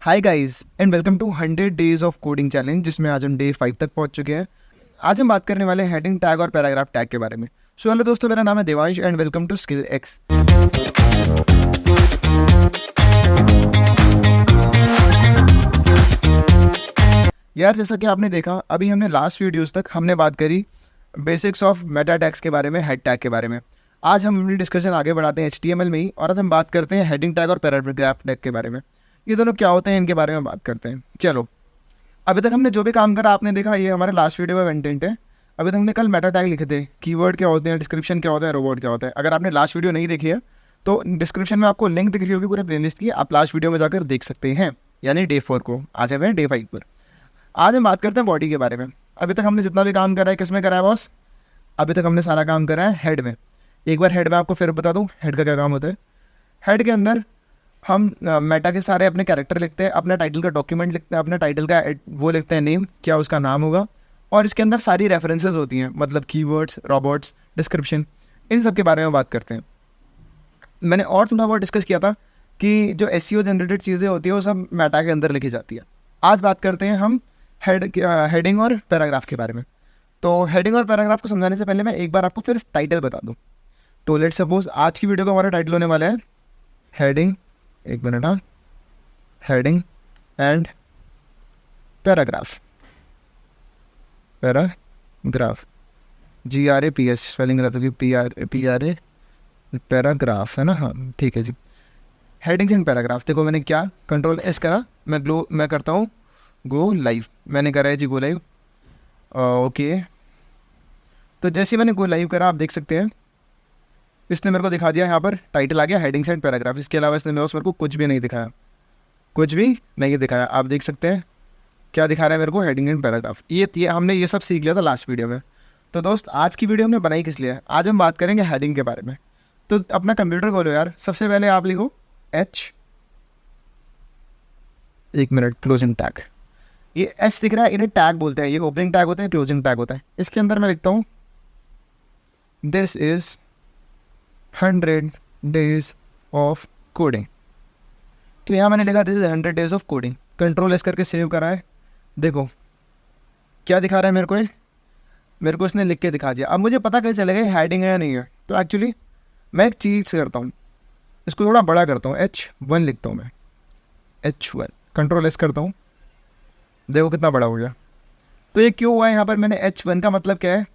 Hi guys and welcome to 100 days of coding challenge, जिसमें आज हम डे 5 तक पहुंच चुके हैं। आज हम बात करने वाले हैं हेडिंग टैग और पैराग्राफ टैग के बारे में। सो हेलो दोस्तों, मेरा नाम है Devansh and welcome to skill X. यार, जैसा कि आपने देखा, अभी हमने लास्ट वीडियोस तक हमने बात करी बेसिक्स ऑफ मेटा टैग्स के बारे में, हेड टैग के बारे में। आज हम अपनी डिस्कशन आगे बढ़ाते हैं HTML में ही, और आज हम बात करते हैं हेडिंग टैग और पैराग्राफ टैग के बारे में। ये दोनों क्या होते हैं, इनके बारे में बात करते हैं। चलो, अभी तक हमने जो भी काम करा आपने देखा, ये हमारे लास्ट वीडियो का कंटेंट है। अभी तक हमने कल मेटा टैग लिखे थे, कीवर्ड क्या होते हैं, डिस्क्रिप्शन क्या होता है, रोबोट क्या होता है। अगर आपने लास्ट वीडियो नहीं देखी है तो डिस्क्रिप्शन में आपको लिंक दिख रही होगी पूरे प्लेलिस्ट की, आप लास्ट वीडियो में जाकर देख सकते हैं, यानी डे 4 को। आज हम डे 5 पर। आज हम बात करते हैं बॉडी के बारे में। अभी तक हमने जितना भी काम करा है, किस में करा है बॉस? अभी तक हमने सारा काम करा है हेड में। एक बार हेड में आपको फिर बता दूँ हेड का क्या काम होता है। हेड के अंदर हम मेटा के सारे अपने कैरेक्टर लिखते हैं, अपना टाइटल का डॉक्यूमेंट लिखते हैं, अपना टाइटल का वो लिखते हैं नेम, क्या उसका नाम होगा, और इसके अंदर सारी रेफरेंसेस होती हैं, मतलब कीवर्ड्स, रोबोट्स, डिस्क्रिप्शन, इन सब के बारे में बात करते हैं। मैंने और थोड़ा बहुत डिस्कस किया था कि जो SEO जनरेटेड चीज़ें होती है वो सब मेटा के अंदर लिखी जाती है। आज बात करते हैं हम हेडिंग और पैराग्राफ के बारे में। तो हेडिंग और पैराग्राफ को समझाने से पहले मैं एक बार आपको फिर टाइटल बता दूँ। तो लेट्स सपोज आज की वीडियो का हमारा टाइटल होने वाला है हेडिंग, एक मिनट, हाँ, heading and paragraph. Paragraph GRAPS spelling रहता है, PRA पैराग्राफ है ना, हाँ ठीक है जी। Headings and paragraph. देखो, मैंने क्या कंट्रोल S करा, मैं करता हूँ गो लाइव। मैंने करा है जी गो लाइव। ओके, तो जैसे मैंने गो लाइव करा, आप देख सकते हैं इसने मेरे को दिखा दिया, यहाँ पर टाइटल आ गया हेडिंग्स एंड पैराग्राफ। इसके अलावा इसने मेरे को कुछ भी नहीं दिखाया, कुछ भी नहीं दिखाया। आप देख सकते हैं क्या दिखा रहा है मेरे को, हेडिंग एंड पैराग्राफ। ये हमने ये सब सीख लिया था लास्ट वीडियो में। तो दोस्त, आज की वीडियो हमने बनाई किस लिए है? आज हम बात करेंगे हेडिंग के बारे में। तो अपना कंप्यूटर खोलो यार, सबसे पहले आप लिखो एक मिनट, क्लोजिंग टैग। ये H दिख रहा है, इन्हें टैग बोलते हैं। ये ओपनिंग टैग होता है, क्लोजिंग टैग होता है। इसके अंदर मैं लिखता हूँ this is 100 days of coding. तो यहाँ मैंने लिखा this is 100 days of coding. Control S करके सेव करा है। देखो क्या दिखा रहा है मेरे को, मेरे को इसने लिख के दिखा दिया। अब मुझे पता कैसे चलेगा हेडिंग है या नहीं है? तो एक्चुअली मैं एक चीज़ करता हूँ, इसको थोड़ा बड़ा करता हूँ, H1 लिखता हूँ मैं, H1। कंट्रोल S करता हूँ, देखो कितना बड़ा हो गया। तो ये क्यों हुआ है यहाँ पर? मैंने H1 का मतलब क्या है?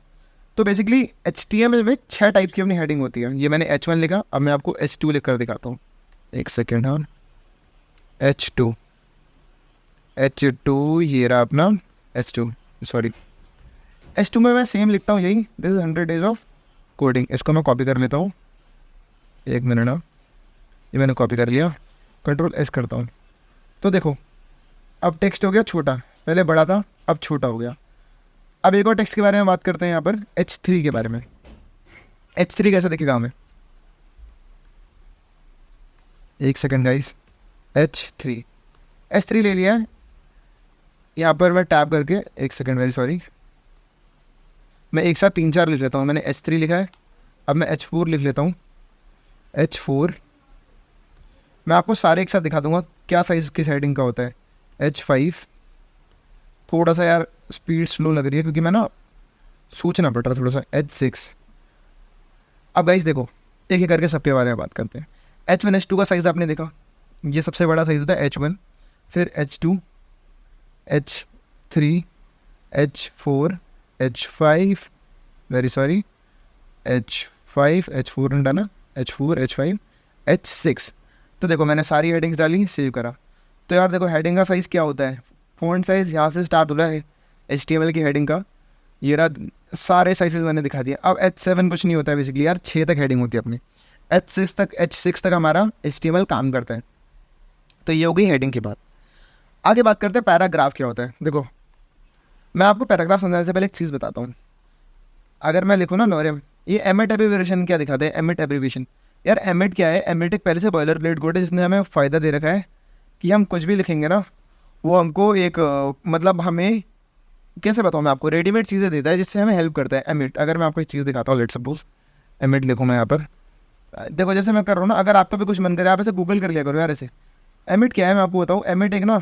तो बेसिकली HTML में 6 टाइप की अपनी हेडिंग होती है। ये मैंने H1 लिखा, अब मैं आपको H2 लिख कर दिखाता हूँ। एक सेकेंड, हाँ, H2, ये रहा अपना H2, सॉरी। H2 में मैं सेम लिखता हूँ, यही this is 100 days of coding. इसको मैं कॉपी कर लेता हूँ, एक मिनट, हाँ, ये मैंने कॉपी कर लिया। कंट्रोल S करता हूँ, तो देखो अब टेक्स्ट हो गया छोटा, पहले बड़ा था अब छोटा हो गया। अब एक और टेक्स्ट के बारे में बात करते हैं, यहाँ पर H3 के बारे में। H3 कैसे दिखेगा हमें? एक सेकेंड गाइस, H3 ले लिया है। यहाँ पर मैं टैप करके, एक सेकेंड, वेरी सॉरी, मैं एक साथ 3-4 लिख लेता हूँ। मैंने H3 लिखा है, अब मैं H4 लिख लेता हूँ। H4 मैं आपको सारे एक साथ दिखा दूंगा क्या साइज़ किस हेडिंग का होता है। H5, थोड़ा सा यार स्पीड स्लो लग रही है क्योंकि मैं ना सोचना पड़ रहा थोड़ा सा। H6। अब गाइस देखो, एक एक करके सबके बारे में बात करते हैं। H1 H2 का साइज़ आपने देखा, ये सबसे बड़ा साइज़ होता है H1, फिर H2, H3, H4, H5, very sorry, H5, H4 ने डाला, H4, H5, H6। तो देखो मैंने सारी हेडिंग्स डाली, सेव करा। तो यार देखो हेडिंग का साइज़ क्या होता है, फ़ॉन्ट साइज़ यहाँ से स्टार्ट हो रहा है HTML की हेडिंग का। ये रहा, सारे साइजेस मैंने दिखा दिया। अब H7 कुछ नहीं होता है बेसिकली यार, 6 तक हेडिंग होती है अपनी। H6 तक हमारा HTML काम करता है। तो ये हो गई हेडिंग की बात। आगे बात करते हैं पैराग्राफ क्या होता है। देखो मैं आपको पैराग्राफ समझाने से पहले एक चीज़ बताता हूँ। अगर मैं लिखूँ ना लॉरेम, ये एमिट एब्रीविएशन क्या दिखाते हैं, एमिट एब्रीविएशन। यार एमिट क्या है? एमिट एक पहले से बॉयलर प्लेट कोड है जिसने हमें फ़ायदा दे रखा है कि हम कुछ भी लिखेंगे ना, वो हमको एक मतलब हमें कैसे बताऊँ मैं आपको, रेडीमेड चीज़ें देता है जिससे हमें हेल्प करता है एमिट। अगर मैं आपको एक चीज़ दिखाता हूँ, लेट सपोज एमिट लिखूँ मैं यहाँ पर। देखो जैसे मैं कर रहा हूँ ना, अगर आपका भी कुछ मन करे आप ऐसे गूगल कर लिया करो यार, ऐसे एमिट क्या है मैं आपको बताऊँ, एमिट एक ना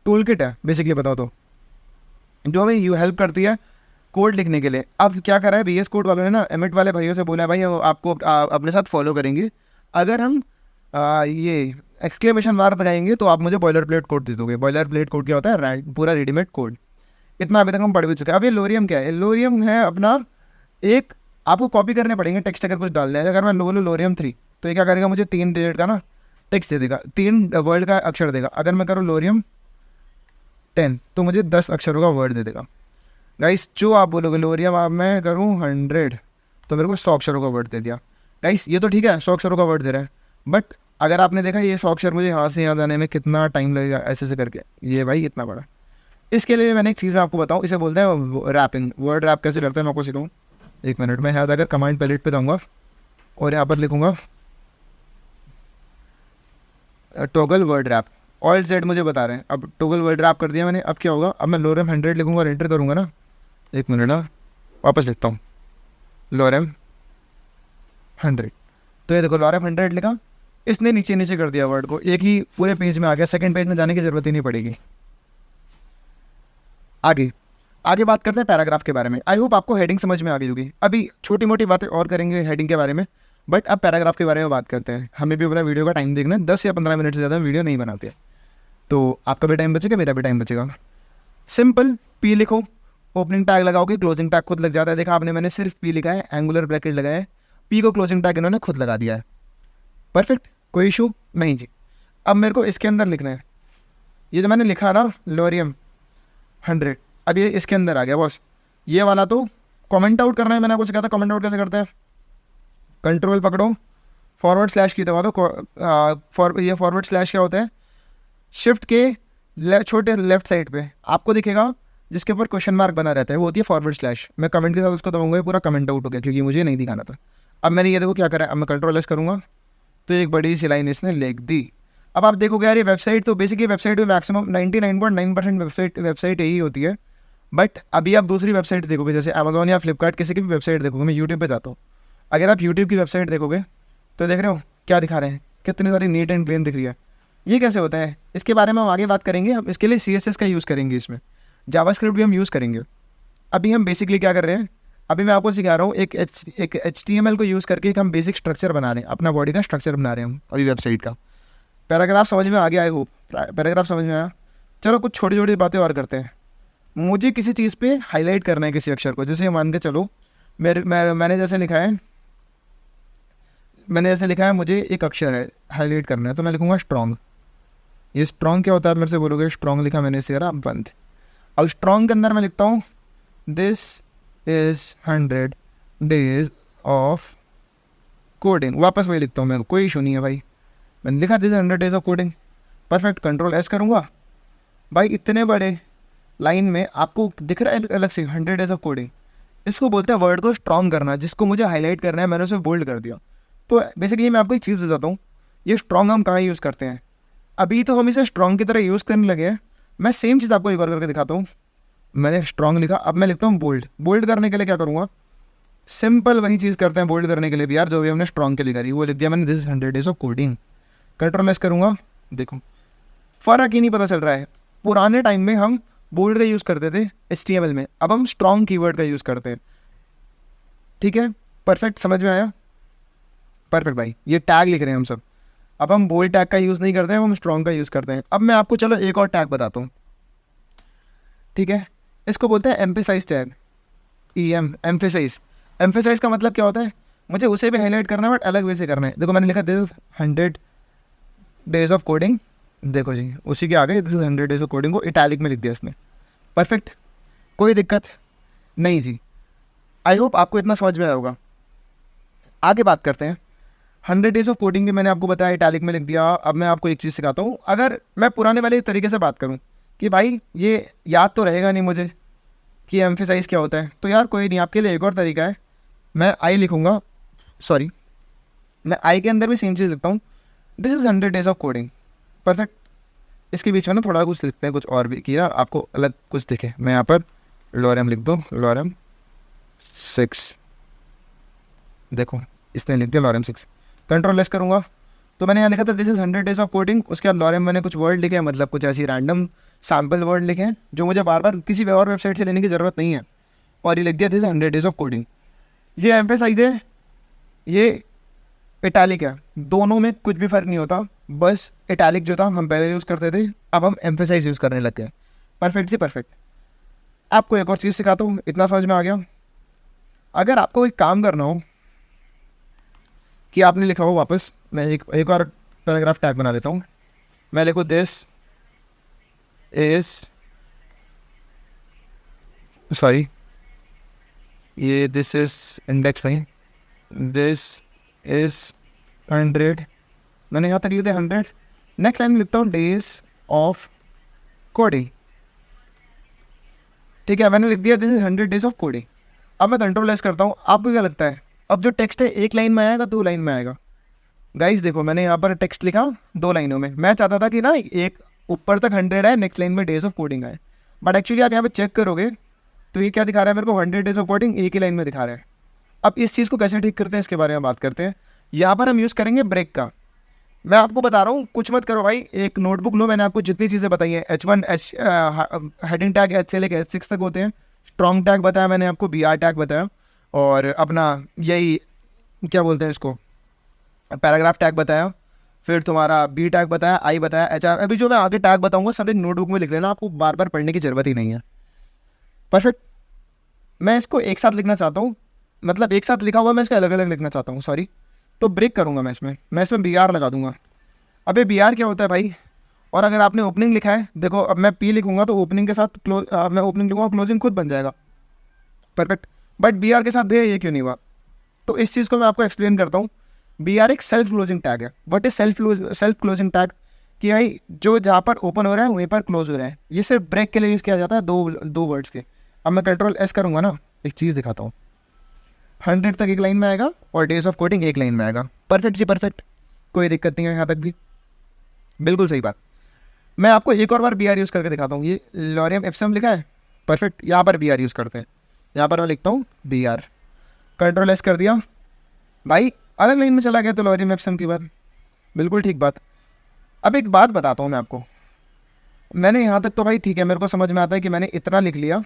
टूल किट है बेसिकली बताओ तो, जो हमें यू हेल्प करती है कोड लिखने के लिए। अब क्या करा है VS कोड वालों ने ना, एमिट वाले भाइयों से बोला है भाई हम आपको अपने साथ फॉलो करेंगे, अगर हम ये एक्सक्लेमेशन मार्क लगाएंगे तो आप मुझे बॉयलर प्लेट कोड दे दोगे। बॉयलर प्लेट कोड क्या होता है, पूरा रेडीमेड कोड। इतना अभी तक हम पढ़ भी चुके हैं। अब ये लोरियम क्या है, लोरियम है अपना एक, आपको कॉपी करने पड़ेंगे टेक्स्ट अगर कुछ डालना है। अगर मैं बोलूँ लोरियम 3 तो ये क्या करेगा, मुझे 3 डिजिट का ना टेक्स्ट दे देगा, 3 वर्ड का अक्षर देगा। अगर मैं करूँ लोरियम 10 तो मुझे 10 अक्षरों का वर्ड दे देगा। गाइस जो आप बोलोगे लोरियम आप मैं करूँ 100 तो मेरे को 100 अक्षरों का वर्ड दे दिया। गाइस ये तो ठीक है 100 अक्षरों का वर्ड दे रहा है, बट अगर आपने देखा ये 100 अक्षर मुझे यहाँ से यहाँ जाने में कितना टाइम लगेगा ऐसे ऐसे करके, ये भाई इतना बड़ा। इसके लिए मैंने एक चीज़ मैं आपको बताऊँ, इसे बोलते हैं रैपिंग। वर्ड रैप कैसे करते हैं मैं आपको सिखाऊँ, 1 मिनट में। यहाँ अगर कमांड पैलेट पे जाऊँगा और यहाँ पर लिखूँगा toggle word rap, all set मुझे बता रहे हैं। अब टॉगल वर्ड रैप कर दिया मैंने, अब क्या होगा, अब मैं लोरियम 100 लिखूँगा और एंटर करूँगा ना, 1 मिनट ना वापस लिखता हूँ लोरियम 100, तो ये देखो लोरियम 100 लिखा, इसने नीचे नीचे कर दिया वर्ड को, एक ही पूरे पेज में आ गया, सेकंड पेज में जाने की ज़रूरत ही नहीं पड़ेगी। आगे आगे बात करते हैं पैराग्राफ के बारे में। आई होप आपको हेडिंग समझ में आ गई होगी। अभी छोटी मोटी बातें और करेंगे हेडिंग के बारे में, बट अब पैराग्राफ के बारे में बात करते हैं। हमें भी अपना वीडियो का टाइम देखना है, 10 या 15 मिनट से ज़्यादा वीडियो नहीं बनाते, तो आपका भी टाइम बचेगा मेरा भी टाइम बचेगा। सिंपल पी लिखो, ओपनिंग टैग लगाओगे, क्लोजिंग टैग खुद लग जाता है। देखा आपने, मैंने सिर्फ पी लिखा है, एंगुलर ब्रैकेट लगाया है, पी को क्लोजिंग टैग इन्होंने खुद लगा दिया है। परफेक्ट, कोई इशू नहीं जी। अब मेरे को इसके अंदर लिखना है, ये जो मैंने लिखा ना लोरियम 100, अब ये इसके अंदर आ गया बॉस। ये वाला तो कमेंट आउट करना है, मैंने आपको सिखाया था कमेंट आउट कैसे करते हैं। कंट्रोल पकड़ो, फॉरवर्ड स्लैश की दबा दो, ये फॉरवर्ड स्लैश क्या होता है, शिफ्ट के छोटे लेफ्ट साइड पे आपको दिखेगा जिसके ऊपर क्वेश्चन मार्क बना रहता है, वो होती है फॉरवर्ड स्लैश। मैं कमेंट के साथ उसको दबाऊंगा, ये पूरा कमेंट आउट हो गया क्योंकि मुझे नहीं दिखाना था। अब मैंने ये देखो क्या करा है, अब मैं कंट्रोल एस करूँगा तो एक बड़ी सी लाइन इसने लिख दी। अब आप देखोगे यार ये वेबसाइट तो बेसिकली वेबसाइट में मैक्सिमम 99.9% वेबसाइट यही होती है, बट अभी आप दूसरी वेबसाइट देखोगे जैसे अमेजोन या फ्लिपकार्ट, किसी की भी वेबसाइट देखोगे, मैं यूट्यूब पे जाता हूँ, अगर आप यूट्यूब की वेबसाइट देखोगे तो देख रहे हो क्या दिखा रहे हैं, कितनी सारी नीट एंड क्लीन दिख रही है। ये कैसे होता है इसके बारे में हम आगे बात करेंगे। हम इसके लिए CSS का यूज़ करेंगे, इसमें जावास्क्रिप्ट भी हम यूज़ करेंगे। अभी हम बेसिकली क्या कर रहे हैं, अभी मैं आपको सिखा रहा हूँ एक HTML को यूज़ करके एक हम बेसिक स्ट्रक्चर बना रहे हैं, अपना बॉडी का स्ट्रक्चर बना रहे हैं हम अभी वेबसाइट का। पैराग्राफ समझ में आ गया, आई होप पैराग्राफ समझ में आया। चलो कुछ छोटी छोटी बातें और करते हैं। मुझे किसी चीज़ पे हाईलाइट करना है किसी अक्षर को, जैसे मान के चलो मैंने जैसे लिखा है मुझे एक अक्षर है हाईलाइट करना है, तो मैं लिखूँगा स्ट्रॉन्ग। ये स्ट्रॉन्ग क्या होता है मेरे से बोलोगे, स्ट्रॉन्ग लिखा मैंने इसे यार बंद। अब स्ट्रॉन्ग के अंदर मैं लिखता हूँ this is 100 days of coding, वापस वही लिखता हूँ मैं, कोई इशू नहीं है भाई, मैंने लिखा this 100 days of coding. Perfect, control S करूँगा भाई, इतने बड़े लाइन में आपको दिख रहा है अलग से 100 days ऑफ कोडिंग। इसको बोलते हैं वर्ड को स्ट्रॉन्ग करना, जिसको मुझे हाईलाइट करना है मैंने उसे बोल्ड कर दिया। तो बेसिकली मैं आपको एक चीज़ बताता हूँ, ये स्ट्रॉन्ग हम कहाँ यूज़ करते हैं। अभी तो हम इसे स्ट्रॉन्ग की तरह यूज़ करने लगे हैं। मैं सेम चीज़ आपको एक बार करके दिखाता हूँ। मैंने स्ट्रॉन्ग लिखा, अब मैं लिखता हूँ बोल्ड। बोल्ड करने के लिए क्या करूँगा, सिंपल वही चीज़ करते हैं बोल्ड करने के लिए भी यार, जो भी हमने स्ट्रॉन्ग के लिए करी वो लिख दिया मैंने, this 100 days of coding. Control S करूँगा, देखो फ़र्क ही नहीं पता चल रहा है। पुराने टाइम में हम बोल्ड का यूज़ करते थे HTML में, अब हम स्ट्रॉन्ग कीवर्ड का यूज़ करते हैं। ठीक है, परफेक्ट, समझ में आया। परफेक्ट भाई, ये टैग लिख रहे हैं हम सब, अब हम बोल्ड टैग का यूज़ नहीं करते हैं, हम स्ट्रॉन्ग का यूज़ करते हैं। अब मैं आपको चलो एक और टैग बताता हूँ, ठीक है, इसको बोलते हैं एम्फेसाइज टैग, एम्फेसाइज। एम्फेसाइज का मतलब क्या होता है, मुझे उसे भी हाईलाइट करना है बट अलग वे से करना है। देखो मैंने लिखा दिस 100 days ऑफ कोडिंग, देखो जी उसी के आगे दिस 100 days ऑफ कोडिंग को इटैलिक में लिख दिया इसने। परफेक्ट, कोई दिक्कत नहीं जी। आई होप आपको इतना समझ में आया होगा। आगे बात करते हैं। 100 days ऑफ कोडिंग भी मैंने आपको बताया, इटैलिक में लिख दिया। अब मैं आपको एक चीज़ सिखाता हूँ। अगर मैं पुराने वाले तरीके से बात करूँ कि भाई ये याद तो रहेगा नहीं मुझे कि एम्फेसाइज क्या होता है, तो यार कोई नहीं, आपके लिए एक और तरीका है। मैं आई लिखूँगा, सॉरी मैं आई के अंदर भी सेम चीज़ लिखता हूँ, this is 100 days of coding. Perfect, इसके बीच में ना थोड़ा कुछ लिखते हैं, कुछ और भी कि ना आपको अलग कुछ दिखे। मैं यहाँ पर लोरेम लिख दूँ, लोरेम 6, देखो इसने लिख दिया लोरेम 6। कंट्रोल एस करूँगा तो मैंने यहाँ लिखा था this is 100 days of coding, उसके बाद लॉरेम मैंने कुछ वर्ड लिखे हैं, मतलब कुछ ऐसी रैंडम सैम्पल वर्ड लिखे हैं जो मुझे बार बार किसी और वेबसाइट से लेने की ज़रूरत नहीं है, और ये लिख दिया दिस 100 डेज ऑफ कोडिंग। ये एम्फेसाइज है, ये इटैलिक है, दोनों में कुछ भी फ़र्क नहीं होता, बस इटैलिक जो था हम पहले यूज़ करते थे, अब हम एम्फेसाइज यूज़ करने लग गए। परफेक्ट से परफेक्ट। आपको एक और चीज़ सिखाता हूँ, इतना समझ में आ गया। अगर आपको कोई काम करना हो कि आपने लिखा हो वापस, मैं एक और पैराग्राफ टैग बना देता हूँ। मैं लिखूँ दिस इज सॉरी ये दिस इज इंडेक्स नहीं, दिस इज 100, मैंने यहाँ तक लिख दिया 100। नेक्स्ट लाइन लिखता हूँ डेज ऑफ कोडिंग। ठीक है, मैंने लिख दिया this is 100 days of coding. अब मैं कंट्रोल एस करता हूँ। आपको क्या लगता है अब जो टेक्स्ट है एक लाइन में आएगा, 2 लाइन में आएगा? गाइस देखो, मैंने यहाँ पर टेक्स्ट लिखा 2 लाइनों में। मैं चाहता था कि ना एक ऊपर तक 100 आए, नेक्स्ट लाइन में डेज ऑफ कोडिंग आए, बट एक्चुअली आप यहाँ पे चेक करोगे तो ये क्या दिखा रहा है मेरे को, 100 डेज ऑफ कोडिंग एक ही लाइन में दिखा रहा है। अब इस चीज़ को कैसे ठीक करते हैं इसके बारे में बात करते हैं। यहाँ पर हम यूज़ करेंगे ब्रेक का। मैं आपको बता रहा हूँ, कुछ मत करो भाई, एक नोटबुक लो, मैंने आपको जितनी चीज़ें बताई हैं, H1 हेडिंग टैग H से लेकर H6 तक होते हैं, स्ट्रॉन्ग टैग बताया मैंने आपको, BR टैग बताया, और अपना यही क्या बोलते हैं इसको, पैराग्राफ टैग बताया, फिर तुम्हारा B टैग बताया, I बताया, HR। अभी जो मैं आगे टैग बताऊंगा सब एक नोटबुक में लिख लेना, आपको बार बार पढ़ने की ज़रूरत ही नहीं है। परफेक्ट। मैं इसको एक साथ लिखना चाहता हूँ, मतलब एक साथ लिखा हुआ मैं इसको अलग अलग लिखना चाहता हूँ, सॉरी, तो ब्रेक करूँगा मैं इसमें BR लगा दूंगा। अब ये BR क्या होता है भाई? और अगर आपने ओपनिंग लिखा है, देखो अब मैं P लिखूंगा तो ओपनिंग के साथ मैं ओपनिंग लिखूंगा, क्लोजिंग खुद बन जाएगा। परफेक्ट। बट BR के साथ भैया ये क्यों नहीं हुआ? तो इस चीज़ को मैं आपको एक्सप्लेन करता हूँ। BR एक सेल्फ क्लोजिंग टैग है। What is self closing tag? कि भाई जो जहाँ पर ओपन हो रहा है वहीं पर क्लोज हो रहा है। ये सिर्फ ब्रेक के लिए यूज़ किया जाता है, दो वर्ड्स के। अब मैं कंट्रोल एस करूँगा ना, एक चीज़ दिखाता हूँ। 100 तक एक लाइन में आएगा और डेज ऑफ कोडिंग एक लाइन में आएगा। परफेक्ट जी परफेक्ट, कोई दिक्कत नहीं है यहाँ तक भी, बिल्कुल सही बात। मैं आपको एक और बार BR यूज़ करके दिखाता हूँ। ये लॉरियम एप्सम लिखा है, परफेक्ट, यहाँ पर BR यूज़ करते हैं। यहाँ पर मैं लिखता हूँ BR, कंट्रोल एस कर दिया भाई, अलग लाइन में चला गया तो लॉरियम एप्सम की बात, बिल्कुल ठीक बात। अब एक बात बताता हूँ मैं आपको, मैंने यहाँ तक तो भाई ठीक है, मेरे को समझ में आता है कि मैंने इतना लिख लिया।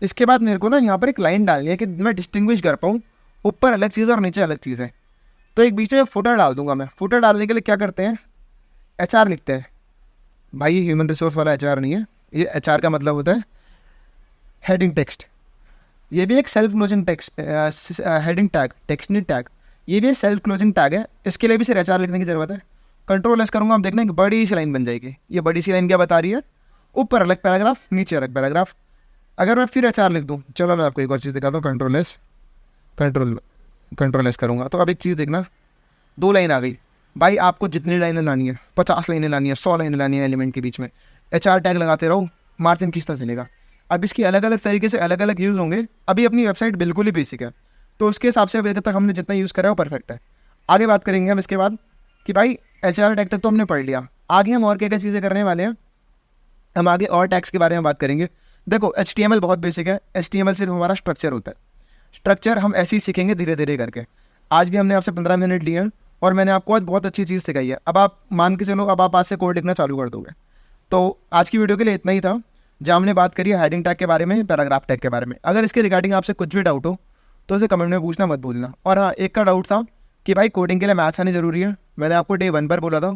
इसके बाद मेरे को ना यहाँ पर एक लाइन डालनी है कि मैं डिस्टिंग्विश कर पाऊँ ऊपर अलग चीज़ और नीचे अलग चीज़ है। तो एक बीच में फुटर डाल दूंगा मैं। फुटर डालने के लिए क्या करते हैं, HR लिखते हैं। भाई ये ह्यूमन रिसोर्स वाला HR नहीं है, ये HR का मतलब होता है हेडिंग टेक्स्ट। ये भी एक self closing text heading tag, text नहीं टैग, ये भी सेल्फ क्लोजिंग टैग है। इसके लिए भी सिर्फ HR लिखने की ज़रूरत है। कंट्रोल एस करूँगा, आप देखना एक बड़ी सी लाइन बन जाएगी। ये बड़ी सी लाइन क्या बता रही है, ऊपर अलग पैराग्राफ, नीचे अलग पैराग्राफ। अगर मैं फिर HR लिख दूँ, चलो मैं आपको एक और चीज़ दिखाता हूँ। कंट्रोल एस करूँगा तो अब एक चीज़ देखना, 2 लाइन आ गई। भाई आपको जितनी लाइनें लानी है, 50 लाइनें लानी है, 100 लाइनें लानी है एलिमेंट के बीच में, HR टैग लगाते रहो, मार्जिन किस तरह चलेगा। अब इसकी अलग अलग तरीके से अलग अलग यूज़ होंगे। अभी अपनी वेबसाइट बिल्कुल ही बेसिक है, तो उसके हिसाब से अभी तक हमने जितना यूज़ करा है वो परफेक्ट है। आगे बात करेंगे हम इसके बाद कि भाई HR टैग तक तो हमने पढ़ लिया, आगे हम और क्या क्या चीज़ें करने वाले हैं। हम आगे और टैग्स के बारे में बात करेंगे। देखो HTML बहुत बेसिक है, HTML सिर्फ हमारा स्ट्रक्चर होता है। स्ट्रक्चर हम ऐसे ही सीखेंगे धीरे धीरे करके। आज भी हमने आपसे 15 मिनट लिए हैं और मैंने आपको आज बहुत अच्छी चीज़ सिखाई है। अब आप मान के चलो, अब आप आज से कोड लिखना चालू कर दोगे। तो आज की वीडियो के लिए इतना ही था, जहाँ हमने बात करी हेडिंग टैग के बारे में, पैराग्राफ टैग के बारे में। अगर इसके रिगार्डिंग आपसे कुछ भी डाउट हो तो उसे कमेंट में पूछना मत भूलना। और हाँ, एक का डाउट था कि भाई कोडिंग के लिए मैथ्स आनी ज़रूरी है। मैंने आपको डे 1 पर बोला था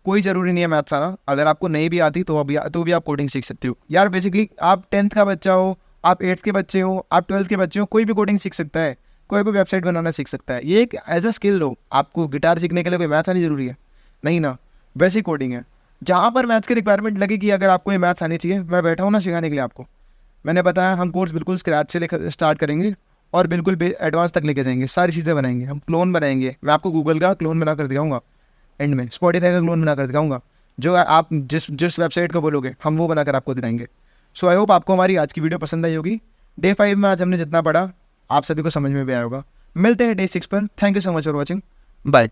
कोई ज़रूरी नहीं है मैथ्स आना। अगर आपको नहीं भी आती तो भी आप कोडिंग सीख सकते हो यार। बेसिकली आप 10th का बच्चा हो, आप 8th के बच्चे हो, आप 12th के बच्चे हो, कोई भी कोडिंग सीख सकता है, कोई भी वेबसाइट बनाना सीख सकता है। ये एक एज अ स्किल हो। आपको गिटार सीखने के लिए कोई मैथ्स आनी ज़रूरी है नहीं ना, वैसी कोडिंग है। जहाँ पर मैथ्स की रिक्वायरमेंट लगी कि अगर आपको ये मैथ्स आनी चाहिए, मैं बैठा हूँ ना सिखाने के लिए आपको। मैंने बताया हम कोर्स बिल्कुल स्क्रैच से स्टार्ट करेंगे और बिल्कुल एडवांस तक लेके जाएंगे। सारी चीज़ें बनाएंगे, हम क्लोन बनाएंगे। मैं आपको गूगल का क्लोन बना कर दिखाऊंगा, एंड में स्पॉटिफाई का क्लोन बना कर दिखाऊंगा। जो आप जिस वेबसाइट को बोलोगे हम वो बनाकर आपको दिखाएंगे। सो आई होप आपको हमारी आज की वीडियो पसंद आई होगी। डे 5 में आज हमने जितना पढ़ा आप सभी को समझ में भी आया होगा। मिलते हैं डे 6 पर। Thank you so much for watching, bye.